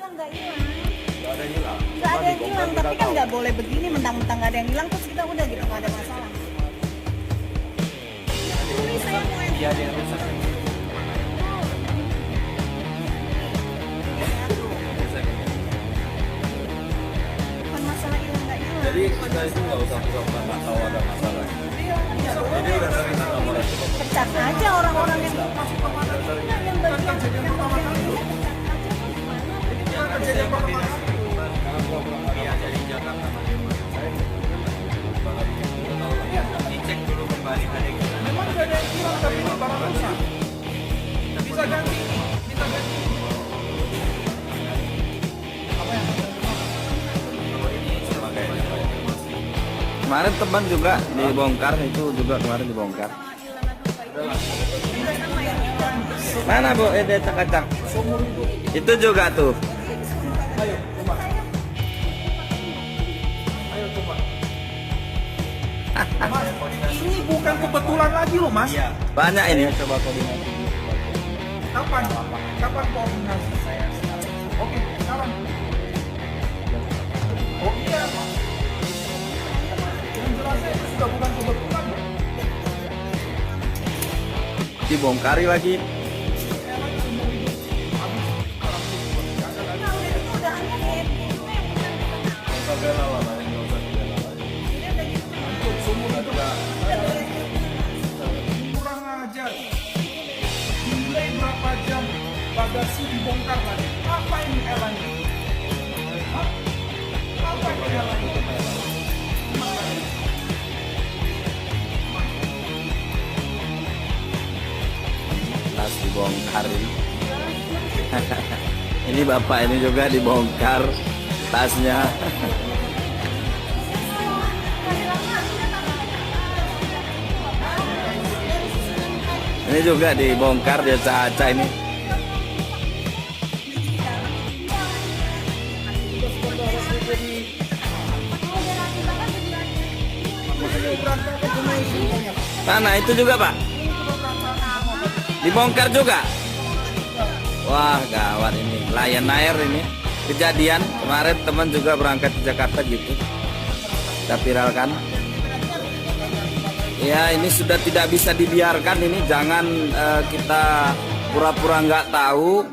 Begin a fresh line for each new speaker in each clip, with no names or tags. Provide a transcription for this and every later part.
hilang, nggak hilang.
Nggak ada yang hilang.
Nggak ada yang hilang, tapi kan nggak boleh begini mentang-mentang nggak ada yang hilang terus kita udah gitu nggak ada masalah. Ini saya mau yang
Iya, dia rusak.
bukan masalah hilang nggak hilang.
Jadi kita itu nggak usah pura-pura nggak tahu ada masalah. Jadi udah sering nomor itu.
Pecat aja orang-orang yang masuk ke mana yang bagian
Dari Jakarta dicek dulu kembali ada yang hilang.
Memang nggak ada yang hilang tapi ini barang rusak. Bisa ganti, bisa ganti.
Kemarin teman juga dibongkar, itu juga kemarin dibongkar. Mana Bu? Cak-cak. Itu juga tuh.
Ayo, coba. Ayo coba. Mas, ini bukan kebetulan lagi loh, Mas.
Iya.
Banyak ini.
Coba koordinasi.
Kapan? Kapan koordinasi? Oke, sekarang. Oh iya. Yang jelasnya itu sudah bukan kebetulan.
Dibongkari lagi.
Kurang ajar. Nilai berapa jam bagasi dibongkar lagi? Apa ini airline? Hah? Apa ini airline?
Tas dibongkar ini. Ini bapak ini juga dibongkar tasnya. Ini juga dibongkar dia Caca ini. Mana itu juga Pak? Dibongkar juga. Wah gawat ini, Lion Air ini kejadian kemarin teman juga berangkat ke Jakarta gitu. Kita viralkan. Ya ini sudah tidak bisa dibiarkan ini, jangan kita pura-pura nggak tahu.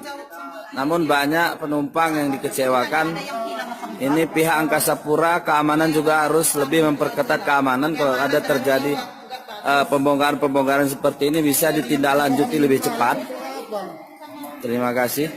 Namun banyak penumpang yang dikecewakan. Ini pihak Angkasa Pura keamanan juga harus lebih memperketat keamanan. Kalau ada terjadi pembongkaran-pembongkaran seperti ini bisa ditindaklanjuti lebih cepat. Terima kasih.